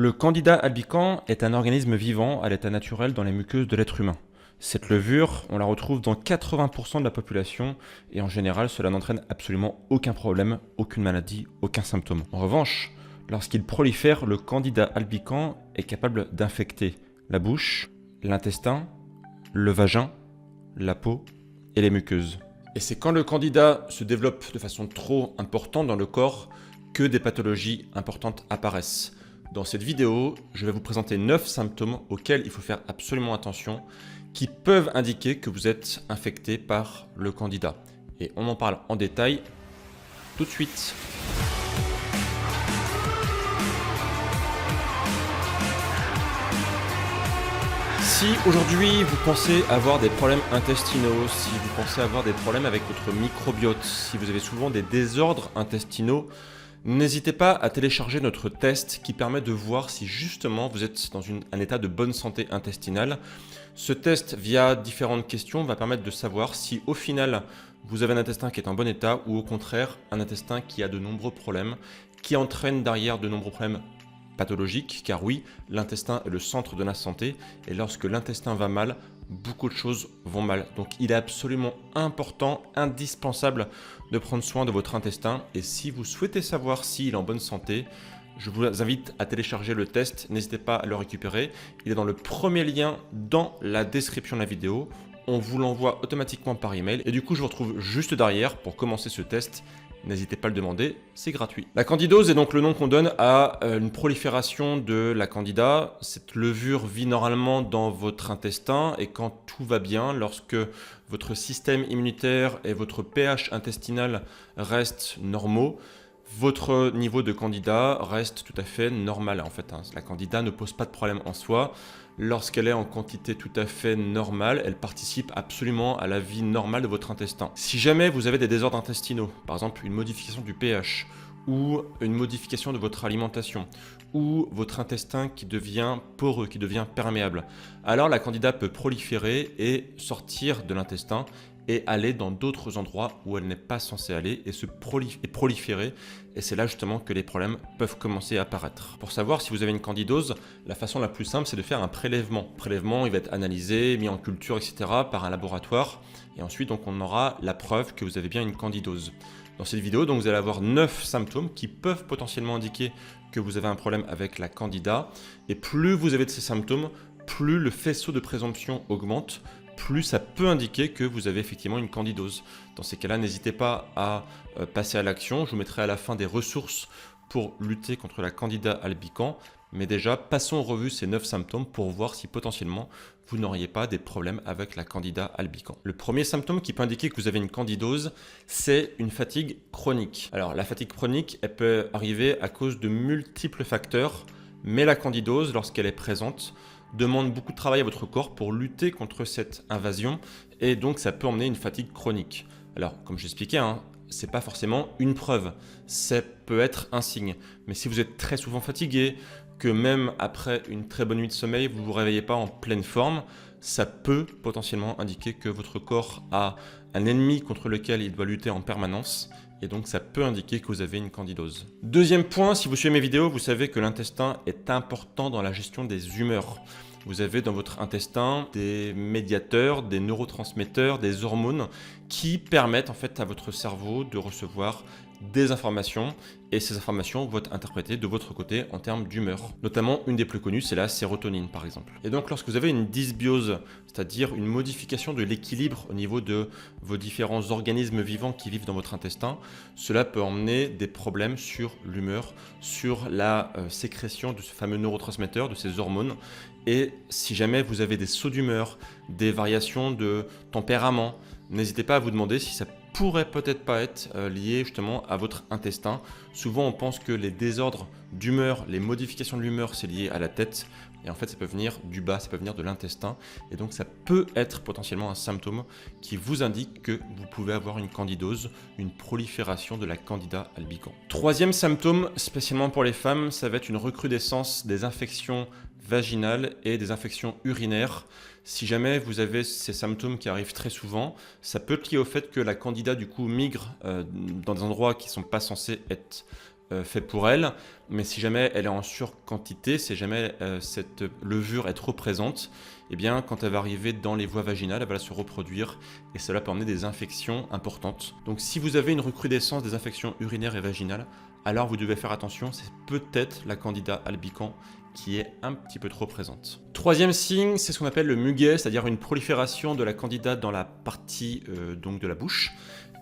Le candida albicans est un organisme vivant à l'état naturel dans les muqueuses de l'être humain. Cette levure, on la retrouve dans 80% de la population et en général, cela n'entraîne absolument aucun problème, aucune maladie, aucun symptôme. En revanche, lorsqu'il prolifère, le candida albicans est capable d'infecter la bouche, l'intestin, le vagin, la peau et les muqueuses. Et c'est quand le candida se développe de façon trop importante dans le corps que des pathologies importantes apparaissent. Dans cette vidéo, je vais vous présenter 9 symptômes auxquels il faut faire absolument attention qui peuvent indiquer que vous êtes infecté par le candida. Et on en parle en détail tout de suite. Si aujourd'hui vous pensez avoir des problèmes intestinaux, si vous pensez avoir des problèmes avec votre microbiote, si vous avez souvent des désordres intestinaux, n'hésitez pas à télécharger notre test qui permet de voir si justement vous êtes dans un état de bonne santé intestinale. Ce test, via différentes questions, va permettre de savoir si au final vous avez un intestin qui est en bon état ou au contraire un intestin qui a de nombreux problèmes, qui entraîne derrière de nombreux problèmes pathologiques, car oui, l'intestin est le centre de la santé et lorsque l'intestin va mal, beaucoup de choses vont mal. Donc il est absolument important, indispensable de prendre soin de votre intestin et si vous souhaitez savoir s'il est en bonne santé, je vous invite à télécharger le test, n'hésitez pas à le récupérer. Il est dans le premier lien dans la description de la vidéo. On vous l'envoie automatiquement par email et du coup je vous retrouve juste derrière pour commencer ce test. N'hésitez pas à le demander, c'est gratuit. La candidose est donc le nom qu'on donne à une prolifération de la candida. Cette levure vit normalement dans votre intestin et quand tout va bien, lorsque votre système immunitaire et votre pH intestinal restent normaux, votre niveau de candida reste tout à fait normal. En fait, la candida ne pose pas de problème en soi. Lorsqu'elle est en quantité tout à fait normale, elle participe absolument à la vie normale de votre intestin. Si jamais vous avez des désordres intestinaux, par exemple une modification du pH, ou une modification de votre alimentation, ou votre intestin qui devient poreux, qui devient perméable, alors la candida peut proliférer et sortir de l'intestin et aller dans d'autres endroits où elle n'est pas censée aller et se proliférer. Et c'est là justement que les problèmes peuvent commencer à apparaître. Pour savoir si vous avez une candidose, la façon la plus simple, c'est de faire un prélèvement. Le prélèvement, il va être analysé, mis en culture, etc. par un laboratoire. Et ensuite, donc, on aura la preuve que vous avez bien une candidose. Dans cette vidéo, donc, vous allez avoir 9 symptômes qui peuvent potentiellement indiquer que vous avez un problème avec la candida. Et plus vous avez de ces symptômes, plus le faisceau de présomption augmente, plus ça peut indiquer que vous avez effectivement une candidose. Dans ces cas-là, n'hésitez pas à passer à l'action. Je vous mettrai à la fin des ressources pour lutter contre la candida albicans. Mais déjà, passons en revue ces 9 symptômes pour voir si potentiellement vous n'auriez pas des problèmes avec la candida albicans. Le premier symptôme qui peut indiquer que vous avez une candidose, c'est une fatigue chronique. Alors la fatigue chronique, elle peut arriver à cause de multiples facteurs, mais la candidose, lorsqu'elle est présente, demande beaucoup de travail à votre corps pour lutter contre cette invasion et donc ça peut emmener une fatigue chronique. Alors comme j'expliquais, c'est pas forcément une preuve, ça peut être un signe. Mais si vous êtes très souvent fatigué, que même après une très bonne nuit de sommeil, vous ne vous réveillez pas en pleine forme, ça peut potentiellement indiquer que votre corps a un ennemi contre lequel il doit lutter en permanence. Et donc ça peut indiquer que vous avez une candidose. Deuxième point, si vous suivez mes vidéos, vous savez que l'intestin est important dans la gestion des humeurs. Vous avez dans votre intestin des médiateurs, des neurotransmetteurs, des hormones qui permettent en fait à votre cerveau de recevoir des informations et ces informations vont être interprétées de votre côté en termes d'humeur. Notamment, une des plus connues, c'est la sérotonine par exemple. Et donc lorsque vous avez une dysbiose, c'est-à-dire une modification de l'équilibre au niveau de vos différents organismes vivants qui vivent dans votre intestin, cela peut emmener des problèmes sur l'humeur, sur la sécrétion de ce fameux neurotransmetteur, de ces hormones. Et si jamais vous avez des sauts d'humeur, des variations de tempérament, n'hésitez pas à vous demander si ça pourrait peut-être pas être lié justement à votre intestin. Souvent on pense que les désordres d'humeur, les modifications de l'humeur, c'est lié à la tête. Et en fait ça peut venir du bas, ça peut venir de l'intestin. Et donc ça peut être potentiellement un symptôme qui vous indique que vous pouvez avoir une candidose, une prolifération de la candida albicans. Troisième symptôme, spécialement pour les femmes, ça va être une recrudescence des infections vaginales et des infections urinaires. Si jamais vous avez ces symptômes qui arrivent très souvent, ça peut être lié au fait que la candida du coup migre dans des endroits qui ne sont pas censés être fait pour elle, mais si jamais elle est en surquantité, si jamais cette levure est trop présente, eh bien quand elle va arriver dans les voies vaginales, elle va se reproduire et cela peut emmener des infections importantes. Donc si vous avez une recrudescence des infections urinaires et vaginales, alors vous devez faire attention, c'est peut-être la Candida albicans qui est un petit peu trop présente. Troisième signe, c'est ce qu'on appelle le muguet, c'est-à-dire une prolifération de la Candida dans la partie donc de la bouche,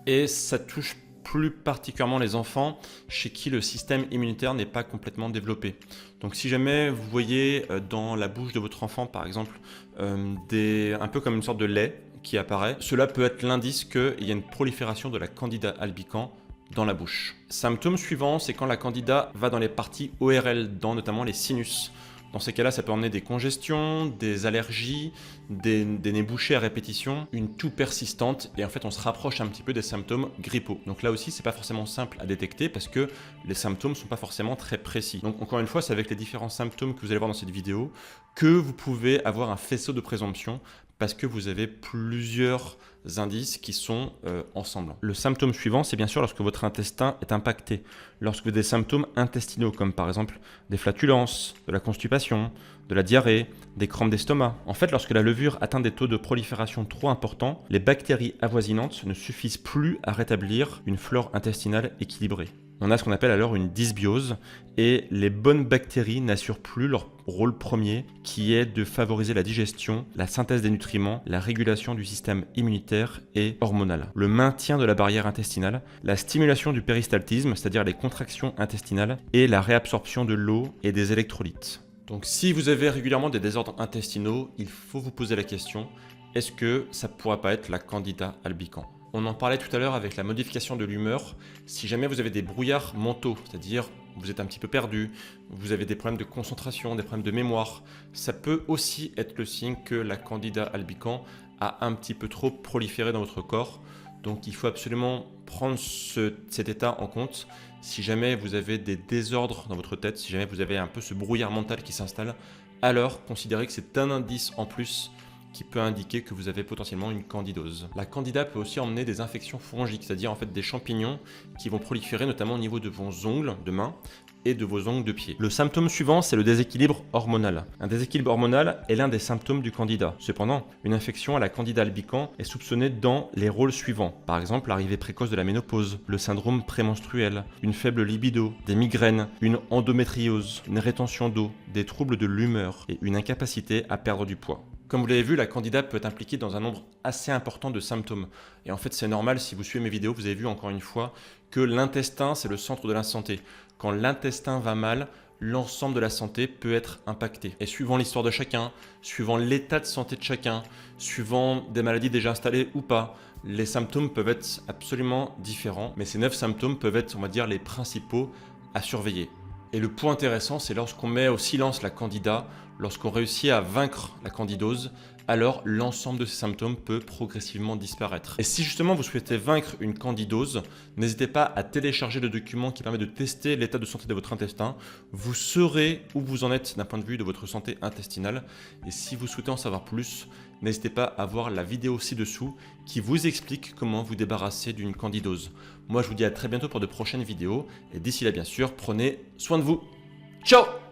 et ça touche plus particulièrement les enfants chez qui le système immunitaire n'est pas complètement développé. Donc si jamais vous voyez dans la bouche de votre enfant par exemple un peu comme une sorte de lait qui apparaît, cela peut être l'indice qu'il y a une prolifération de la Candida albicans dans la bouche. Symptômes suivants, c'est quand la Candida va dans les parties ORL, dans notamment les sinus. Dans ces cas-là, ça peut emmener des congestions, des allergies, des nez bouchés à répétition, une toux persistante, et en fait on se rapproche un petit peu des symptômes grippaux. Donc là aussi, c'est pas forcément simple à détecter parce que les symptômes sont pas forcément très précis. Donc encore une fois, c'est avec les différents symptômes que vous allez voir dans cette vidéo que vous pouvez avoir un faisceau de présomption parce que vous avez plusieurs indices qui sont ensemble. Le symptôme suivant, c'est bien sûr lorsque votre intestin est impacté. Lorsque vous avez des symptômes intestinaux, comme par exemple des flatulences, de la constipation, de la diarrhée, des crampes d'estomac. En fait, lorsque la levure atteint des taux de prolifération trop importants, les bactéries avoisinantes ne suffisent plus à rétablir une flore intestinale équilibrée. On a ce qu'on appelle alors une dysbiose et les bonnes bactéries n'assurent plus leur rôle premier qui est de favoriser la digestion, la synthèse des nutriments, la régulation du système immunitaire et hormonal, le maintien de la barrière intestinale, la stimulation du péristaltisme, c'est-à-dire les contractions intestinales et la réabsorption de l'eau et des électrolytes. Donc si vous avez régulièrement des désordres intestinaux, il faut vous poser la question, est-ce que ça ne pourrait pas être la Candida albicans ? On en parlait tout à l'heure avec la modification de l'humeur. Si jamais vous avez des brouillards mentaux, c'est-à-dire vous êtes un petit peu perdu, vous avez des problèmes de concentration, des problèmes de mémoire, ça peut aussi être le signe que la Candida albicans a un petit peu trop proliféré dans votre corps. Donc il faut absolument prendre cet état en compte. Si jamais vous avez des désordres dans votre tête, si jamais vous avez un peu ce brouillard mental qui s'installe, alors considérez que c'est un indice en plus qui peut indiquer que vous avez potentiellement une candidose. La candida peut aussi emmener des infections fongiques, c'est-à-dire en fait des champignons qui vont proliférer notamment au niveau de vos ongles de main et de vos ongles de pied. Le symptôme suivant, c'est le déséquilibre hormonal. Un déséquilibre hormonal est l'un des symptômes du candida. Cependant, une infection à la Candida albicans est soupçonnée dans les rôles suivants. Par exemple, l'arrivée précoce de la ménopause, le syndrome prémenstruel, une faible libido, des migraines, une endométriose, une rétention d'eau, des troubles de l'humeur et une incapacité à perdre du poids. Comme vous l'avez vu, la Candida peut être impliquée dans un nombre assez important de symptômes. Et en fait, c'est normal, si vous suivez mes vidéos, vous avez vu encore une fois que l'intestin, c'est le centre de la santé. Quand l'intestin va mal, l'ensemble de la santé peut être impacté. Et suivant l'histoire de chacun, suivant l'état de santé de chacun, suivant des maladies déjà installées ou pas, les symptômes peuvent être absolument différents. Mais ces 9 symptômes peuvent être, on va dire, les principaux à surveiller. Et le point intéressant, c'est lorsqu'on met au silence la Candida, lorsqu'on réussit à vaincre la candidose, alors l'ensemble de ces symptômes peut progressivement disparaître. Et si justement vous souhaitez vaincre une candidose, n'hésitez pas à télécharger le document qui permet de tester l'état de santé de votre intestin. Vous saurez où vous en êtes d'un point de vue de votre santé intestinale. Et si vous souhaitez en savoir plus, n'hésitez pas à voir la vidéo ci-dessous qui vous explique comment vous débarrasser d'une candidose. Moi, je vous dis à très bientôt pour de prochaines vidéos. Et d'ici là, bien sûr, prenez soin de vous. Ciao!